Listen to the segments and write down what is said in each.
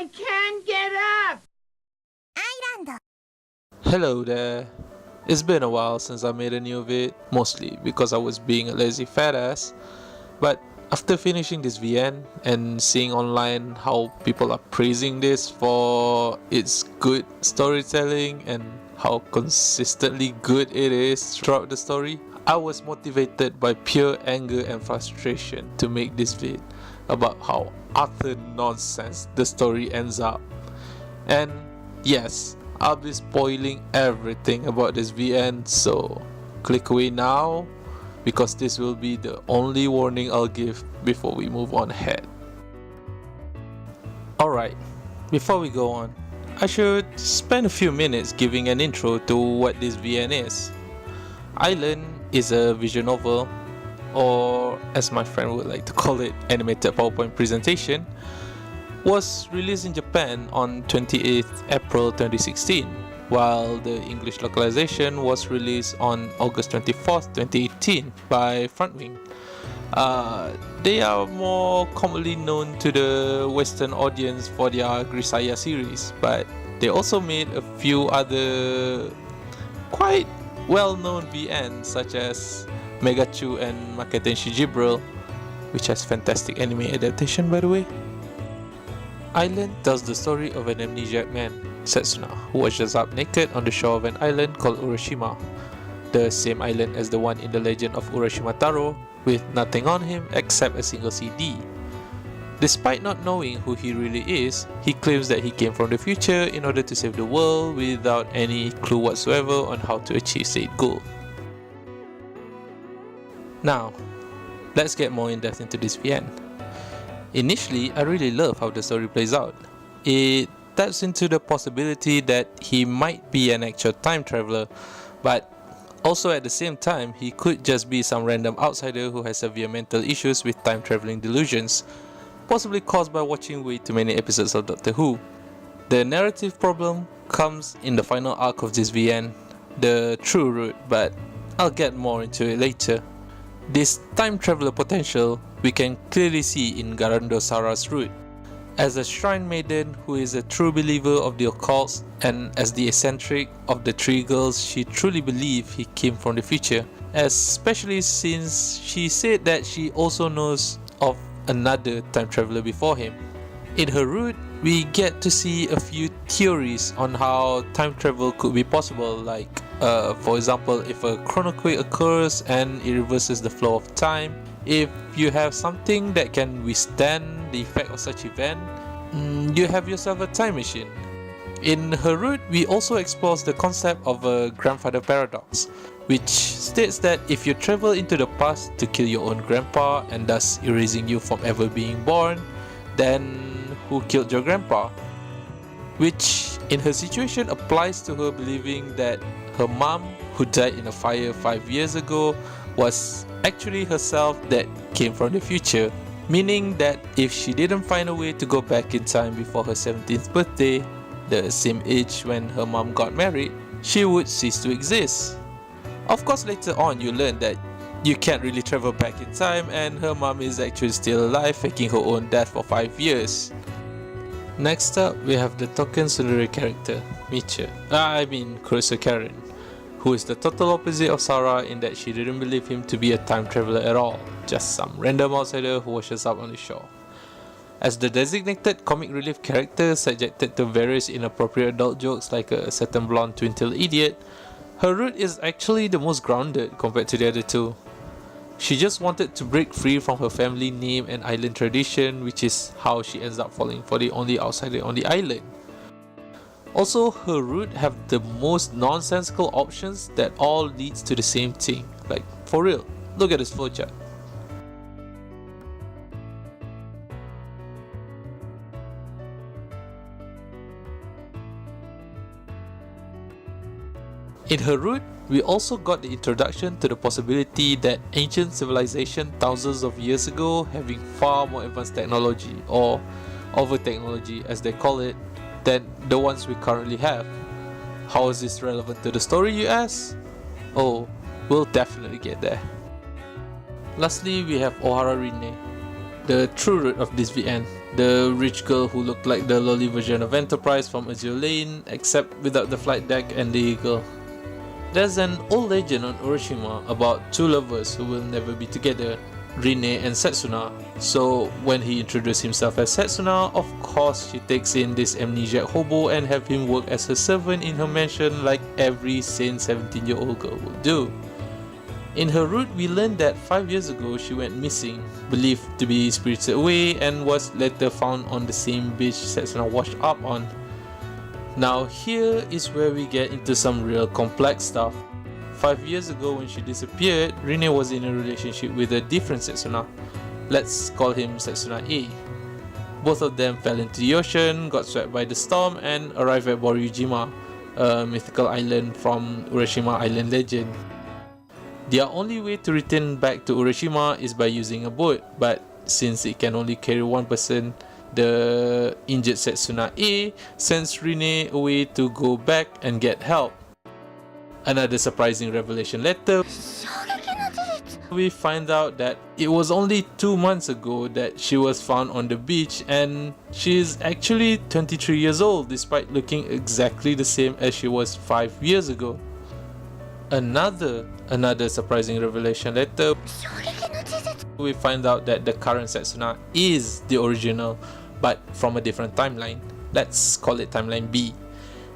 I can't get up! Hello there. It's been a while since I made a new vid, mostly because I was being a lazy fat ass. But after finishing this VN and seeing online how people are praising this for its good storytelling and how consistently good it is throughout the story, I was motivated by pure anger and frustration to make this vid about how utter nonsense the story ends up. And yes, I'll be spoiling everything about this VN, so click away now because this will be the only warning I'll give before we move on ahead. Alright, before we go on, I should spend a few minutes giving an intro to what this VN is. Island is a visual novel, or as my friend would like to call it, animated PowerPoint presentation, was released in Japan on 28th April 2016, while the English localization was released on August 24th, 2018 by Frontwing. They are more commonly known to the Western audience for their Grisaya series, but they also made a few other quite well-known VNs such as Megachu and Maketen Shijibril, which has fantastic anime adaptation by the way. Island tells the story of an amnesiac man, Setsuna, who washes up naked on the shore of an island called Urashima, the same island as the one in the legend of Urashima Taro, with nothing on him except a single CD. Despite not knowing who he really is, he claims that he came from the future in order to save the world without any clue whatsoever on how to achieve said goal. Now, let's get more in depth into this VN. Initially, I really love how the story plays out. It taps into the possibility that he might be an actual time traveler, but also at the same time, he could just be some random outsider who has severe mental issues with time traveling delusions, possibly caused by watching way too many episodes of Doctor Who. The narrative problem comes in the final arc of this VN, the true route, but I'll get more into it later. This time traveler potential we can clearly see in Garando Sara's route. As a shrine maiden who is a true believer of the occult, and as the eccentric of the three girls, she truly believes he came from the future, especially since she said that she also knows of another time traveler before him. In her route, we get to see a few theories on how time travel could be possible, like for example, if a chronoquake occurs and it reverses the flow of time, if you have something that can withstand the effect of such event, you have yourself a time machine. In her route, we also explore the concept of a grandfather paradox, which states that if you travel into the past to kill your own grandpa and thus erasing you from ever being born, then who killed your grandpa? Which in her situation applies to her believing that her mom, who died in a fire 5 years ago, was actually herself that came from the future, meaning that if she didn't find a way to go back in time before her 17th birthday, the same age when her mom got married, she would cease to exist. Of course, later on you learn that you can't really travel back in time and her mom is actually still alive, faking her own death for 5 years. Next up, we have the token tsundere character, Kurosu Karen, who is the total opposite of Sarah in that she didn't believe him to be a time traveler at all, just some random outsider who washes up on the shore. As the designated comic relief character subjected to various inappropriate adult jokes like a certain blonde twin-tailed idiot, her route is actually the most grounded compared to the other two. She just wanted to break free from her family name and island tradition, which is how she ends up falling for the only outsider on the island. Also, her route have the most nonsensical options that all leads to the same thing. Like, for real, look at this flowchart. In her route, we also got the introduction to the possibility that ancient civilization thousands of years ago having far more advanced technology, or over technology as they call it, than the ones we currently have. How is this relevant to the story, you ask? Oh, we'll definitely get there. Lastly, we have Ohara Rinne, the true root of this VN. The rich girl who looked like the lowly version of Enterprise from Azure Lane, except without the flight deck and the eagle. There's an old legend on Urashima about two lovers who will never be together, Rine and Setsuna. So when he introduced himself as Setsuna, of course she takes in this amnesiac hobo and have him work as her servant in her mansion like every sane 17-year-old girl would do. In her route, we learned that 5 years ago she went missing, believed to be spirited away, and was later found on the same beach Setsuna washed up on. Now here is where we get into some real complex stuff. 5 years ago when she disappeared, Rine was in a relationship with a different Setsuna. Let's call him Setsuna A. Both of them fell into the ocean, got swept by the storm, and arrived at Boryujima, a mythical island from Urashima Island legend. Their only way to return back to Urashima is by using a boat, but since it can only carry one person, the injured Setsuna A sends Rine away to go back and get help. Another surprising revelation later, we find out that it was only 2 months ago that she was found on the beach, and she is actually 23 years old despite looking exactly the same as she was 5 years ago. Another surprising revelation later, we find out that the current Setsuna is the original, but from a different timeline. Let's call it timeline B,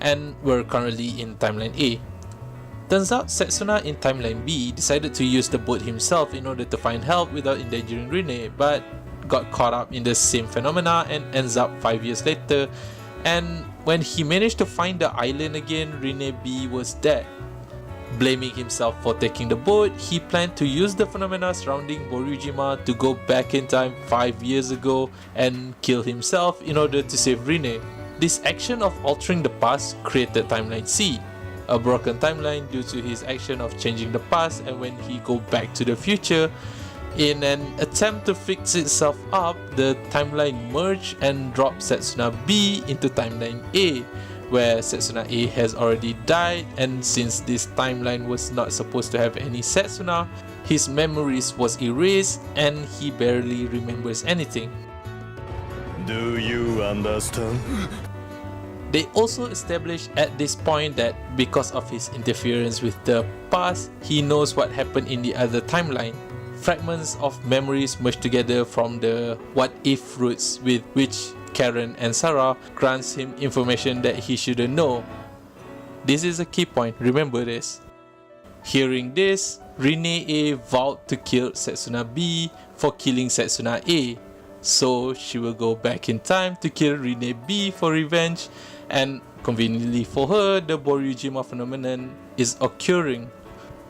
and we're currently in timeline A. Turns out Setsuna in timeline B decided to use the boat himself in order to find help without endangering Rine, but got caught up in the same phenomena and ends up 5 years later, and when he managed to find the island again, Rine B was dead. Blaming himself for taking the boat, he planned to use the phenomena surrounding Boryujima to go back in time 5 years ago and kill himself in order to save Rine. This action of altering the past created timeline C, a broken timeline due to his action of changing the past, and when he go back to the future, in an attempt to fix itself up, the timeline merged and dropped Setsuna B into timeline A, where Setsuna A has already died, and since this timeline was not supposed to have any Setsuna, his memories was erased and he barely remembers anything. Do you understand? They also established at this point that because of his interference with the past, he knows what happened in the other timeline. Fragments of memories merged together from the what if roots, with which Karen and Sarah grants him information that he shouldn't know. This is a key point, remember this. Hearing this, Rine A vowed to kill Setsuna B for killing Setsuna A, so she will go back in time to kill Rine B for revenge, and conveniently for her, the Boryujima phenomenon is occurring.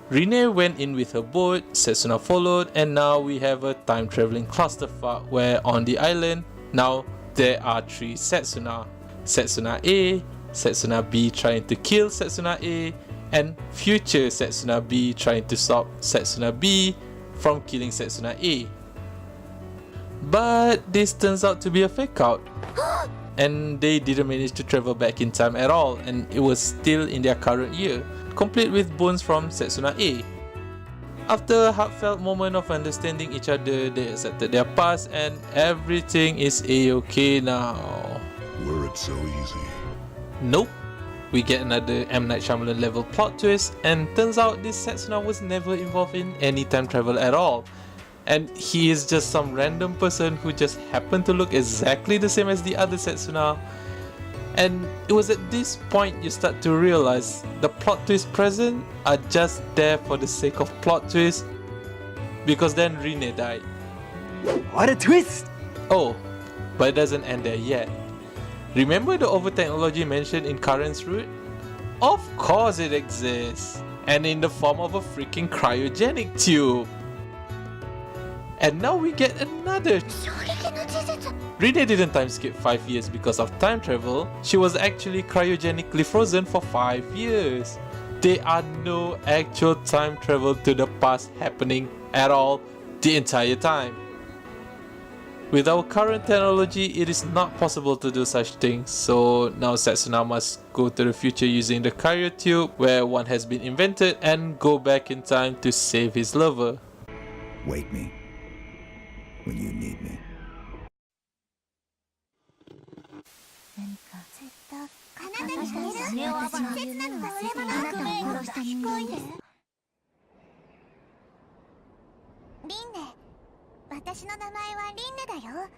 Rine went in with her boat, Setsuna followed, and now we have a time-traveling clusterfuck where on the island, now there are 3 Setsuna. Setsuna A, Setsuna B trying to kill Setsuna A, and future Setsuna B trying to stop Setsuna B from killing Setsuna A. But this turns out to be a fake out, and they didn't manage to travel back in time at all, and it was still in their current year, complete with bones from Setsuna A. After a heartfelt moment of understanding each other, they accepted their past and everything is a-okay now. Were it so easy? Nope. We get another M. Night Shyamalan level plot twist, and turns out this Setsuna was never involved in any time travel at all. And he is just some random person who just happened to look exactly the same as the other Setsuna. And it was at this point you start to realize the plot twists present are just there for the sake of plot twist, because then Rine died. What a twist! Oh, but it doesn't end there yet. Remember the over-technology mentioned in Karen's route? Of course it exists, and in the form of a freaking cryogenic tube. And now we get another. Rine didn't time skip 5 years because of time travel, she was actually cryogenically frozen for 5 years. There are no actual time travel to the past happening at all the entire time. With our current technology, it is not possible to do such things, so now Setsuna must go to the future using the cryotube where one has been invented and go back in time to save his lover. Wake me when you need me. リンネ、私の名前はリンネだよ。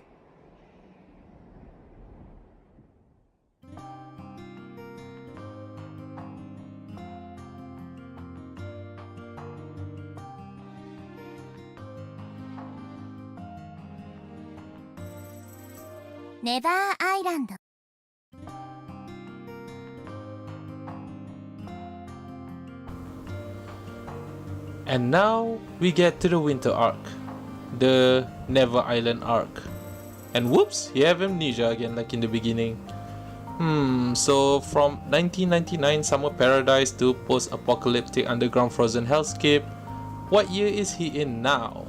ネバーアイランド。And now we get to the winter arc, the Never Island arc. And whoops, you have amnesia again like in the beginning. So from 1999 Summer Paradise to post-apocalyptic underground frozen hellscape, what year is he in now?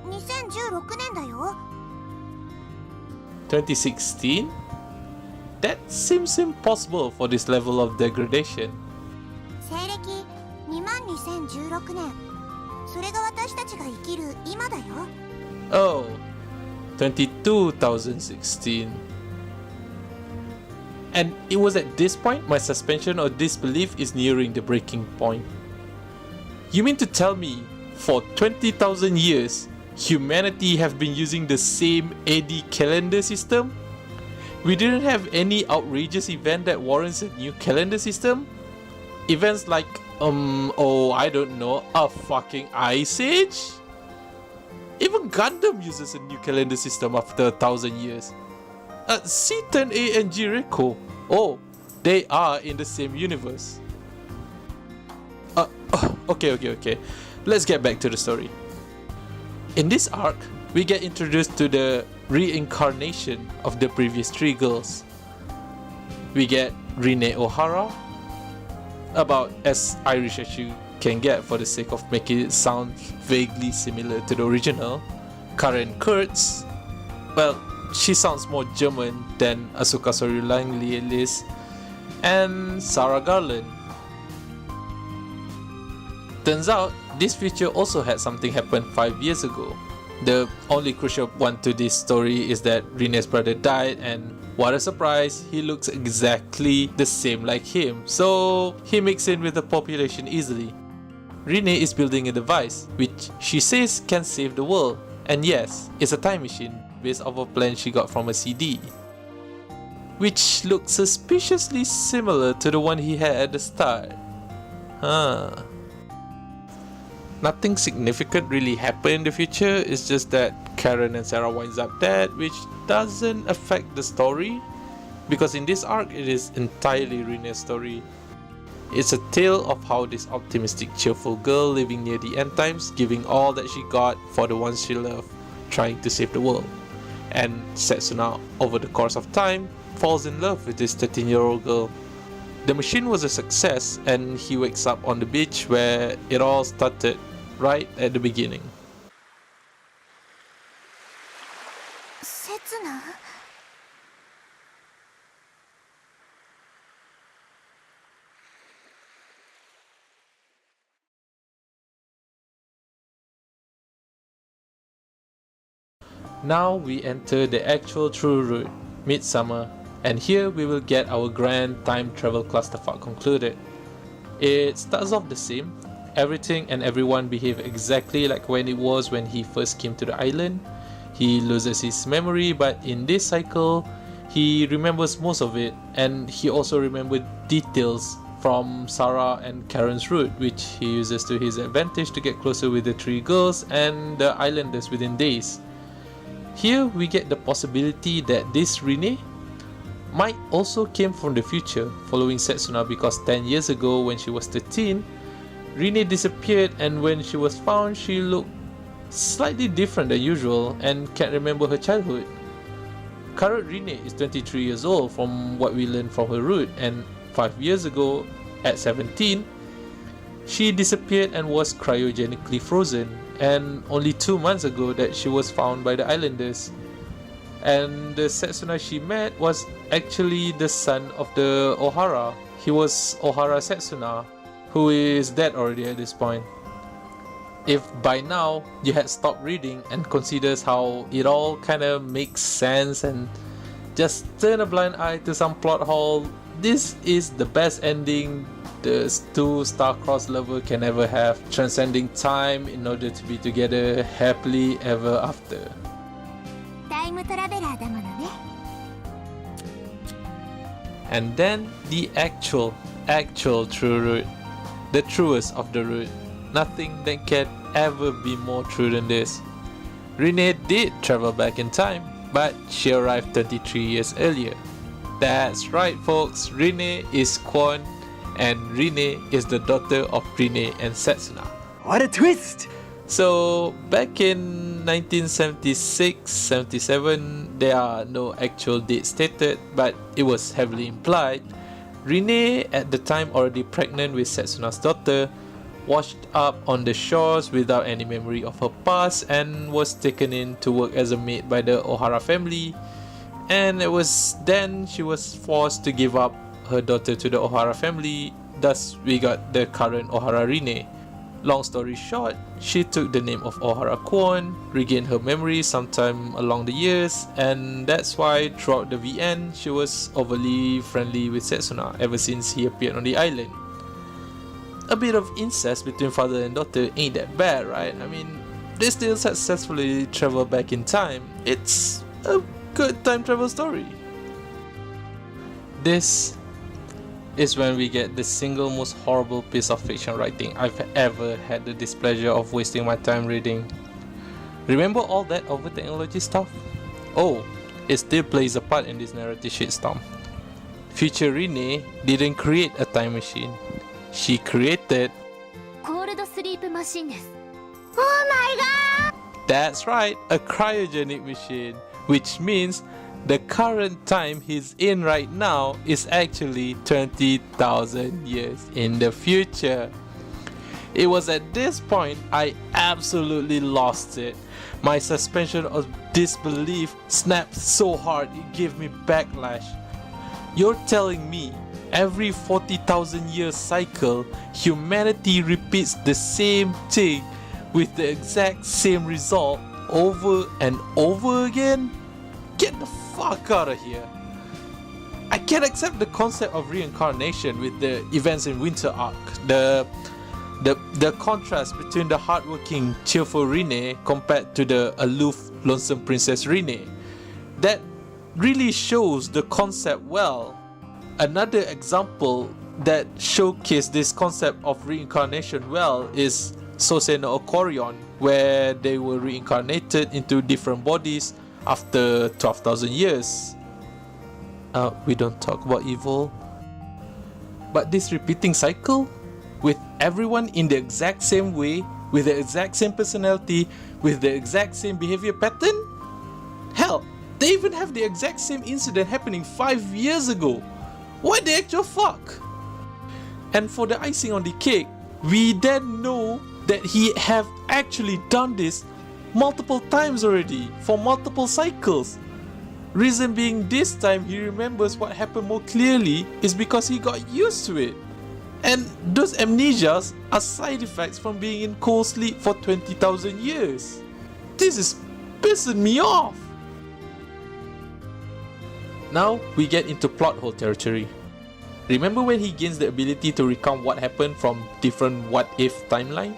2016年だよ。2016? That seems impossible for this level of degradation. 西暦22016年。それが私たちが生きる今だよ。Oh, 2016. And it was at this point my suspension of disbelief is nearing the breaking point. You mean to tell me, for 20,000 years, humanity have been using the same AD calendar system? We didn't have any outrageous event that warrants a new calendar system? Events like, I don't know, a fucking Ice Age? Even Gundam uses a new calendar system after 1,000 years. C10A and Jericho. Oh, they are in the same universe. Okay. Let's get back to the story. In this arc, we get introduced to the reincarnation of the previous three girls. We get Rine O'Hara, about as Irish as you can get for the sake of making it sound vaguely similar to the original. Karen Kurtz, well, she sounds more German than Asuka Langley at least. And Sarah Garland. Turns out, this feature also had something happen 5 years ago. The only crucial one to this story is that Rine's brother died, and what a surprise, he looks exactly the same like him, so he mixed in with the population easily. Rine is building a device which she says can save the world, and yes, it's a time machine based off a plan she got from a CD, which looks suspiciously similar to the one he had at the start. Nothing significant really happened in the future, it's just that Karen and Sarah winds up dead, which doesn't affect the story, because in this arc it is entirely Rine's story. It's a tale of how this optimistic, cheerful girl living near the end times, giving all that she got for the ones she loved, trying to save the world. And Setsuna, over the course of time, falls in love with this 13-year-old girl. The machine was a success, and he wakes up on the beach where it all started, right at the beginning. Setsuna? Now we enter the actual true route, Midsummer, and here we will get our grand time travel clusterfuck concluded. It starts off the same. Everything and everyone behave exactly like when it was when he first came to the island. He loses his memory, but in this cycle, he remembers most of it, and he also remembered details from Sarah and Karen's route, which he uses to his advantage to get closer with the three girls and the islanders within days. Here we get the possibility that this Rine might also came from the future, following Setsuna, because 10 years ago when she was 13, Rine disappeared, and when she was found she looked slightly different than usual and can't remember her childhood. Current Rine is 23 years old from what we learned from her route, and 5 years ago, at 17, she disappeared and was cryogenically frozen, and only 2 months ago that she was found by the islanders. And the Setsuna she met was actually the son of the O'Hara. He was O'Hara Setsuna, who is dead already at this point. If by now you had stopped reading and considers how it all kinda makes sense and just turn a blind eye to some plot hole this is the best ending the two star-crossed lovers can ever have, transcending time in order to be together happily ever after. タイムトラベラーだものね。 And then the actual true root, the truest of the root. Nothing that can ever be more true than this. Renee did travel back in time, but she arrived 33 years earlier. That's right folks, Renee is Kwon, and Renee is the daughter of Renee and Setsuna. What a twist! So back in 1976-77, there are no actual dates stated, but it was heavily implied. Renee, at the time already pregnant with Setsuna's daughter, washed up on the shores without any memory of her past and was taken in to work as a maid by the Ohara family. And it was then she was forced to give up her daughter to the Ohara family. Thus we got the current Ohara Renee. Long story short, she took the name of Ohara Kwon, regained her memory sometime along the years, and that's why throughout the VN she was overly friendly with Setsuna ever since he appeared on the island. A bit of incest between father and daughter ain't that bad, right? I mean, they still successfully travel back in time. It's a good time travel story. This is when we get the single most horrible piece of fiction writing I've ever had the displeasure of wasting my time reading. Remember all that over technology stuff? Oh, it still plays a part in this narrative shitstorm. Future Renee didn't create a time machine. She created コールドスリープマシンです。Oh my god! That's right, a cryogenic machine, which means the current time he's in right now is actually 20,000 years in the future. It was at this point I absolutely lost it. My suspension of disbelief snapped so hard it gave me backlash. You're telling me every 40,000 year cycle, humanity repeats the same thing with the exact same result over and over again? Get the fuck out of here. I can't accept the concept of reincarnation with the events in Winter Arc. The contrast between the hardworking, cheerful Renee compared to the aloof, lonesome Princess Renee. That really shows the concept well. Another example that showcased this concept of reincarnation well is Sosei no Okorion, where they were reincarnated into different bodies after 12,000 years. We don't talk about evil. But this repeating cycle, with everyone in the exact same way, with the exact same personality, with the exact same behavior pattern? Hell, they even have the exact same incident happening 5 years ago. What the actual fuck? And for the icing on the cake, we then know that he have actually done this multiple times already, for multiple cycles. Reason being, this time he remembers what happened more clearly is because he got used to it. And those amnesias are side effects from being in cold sleep for 20,000 years. This is pissing me off. Now we get into plot hole territory. Remember when he gains the ability to recount what happened from different what-if timeline?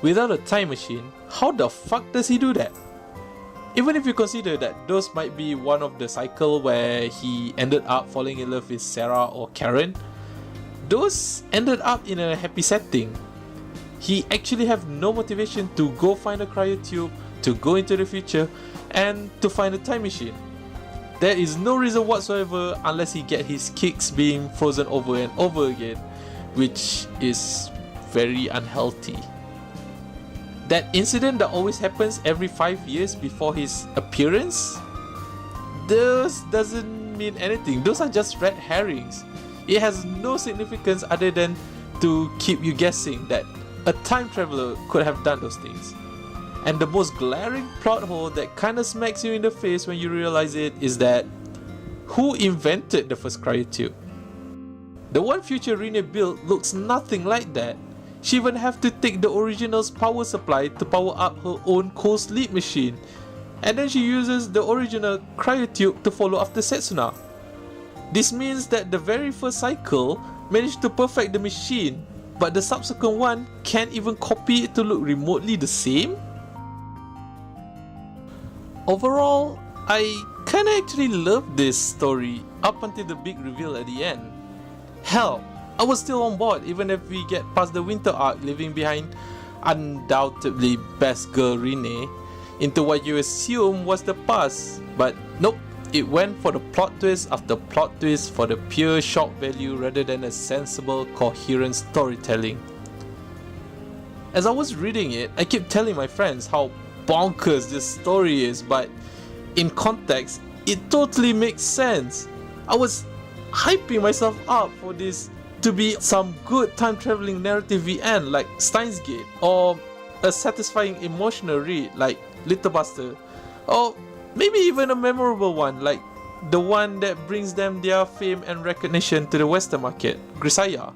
Without a time machine, how the fuck does he do that? Even if you consider that those might be one of the cycle where he ended up falling in love with Sarah or Karen, those ended up in a happy setting. He actually have no motivation to go find a cryotube, to go into the future, and to find a time machine. There is no reason whatsoever unless he get his kicks being frozen over and over again, which is very unhealthy. That incident that always happens every 5 years before his appearance, those doesn't mean anything. Those are just red herrings. It has no significance other than to keep you guessing that a time traveler could have done those things. And the most glaring plot hole that kinda smacks you in the face when you realize it is that who invented the first cryotube? The one future Renee built looks nothing like that. She even have to take the original's power supply to power up her own cold sleep machine. And then she uses the original cryotube to follow after Setsuna. This means that the very first cycle managed to perfect the machine, but the subsequent one can't even copy it to look remotely the same? Overall, I kinda actually loved this story up until the big reveal at the end. Hell, I was still on board even if we get past the winter arc, leaving behind undoubtedly best girl Rene into what you assume was the past. But nope, it went for the plot twist after plot twist for the pure shock value rather than a sensible, coherent storytelling. As I was reading it, I kept telling my friends how bonkers this story is, but in context, it totally makes sense. I was hyping myself up for this to be some good time traveling narrative VN like Steins Gate, or a satisfying emotional read like Little Buster, or maybe even a memorable one like the one that brings them their fame and recognition to the Western market, Grisaya.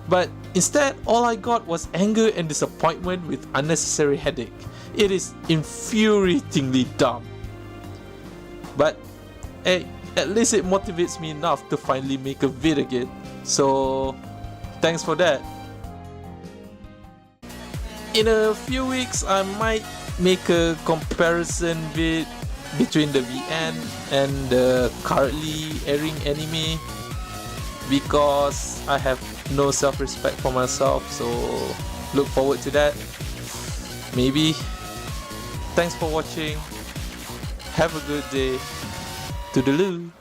But instead, all I got was anger and disappointment with unnecessary headache. It is infuriatingly dumb. But hey, at least it motivates me enough to finally make a vid again. So thanks for that. In a few weeks, I might make a comparison vid between the VN and the currently airing anime, because I have no self-respect for myself, so look forward to that. Maybe. Thanks for watching. Have a good day. Toodaloo.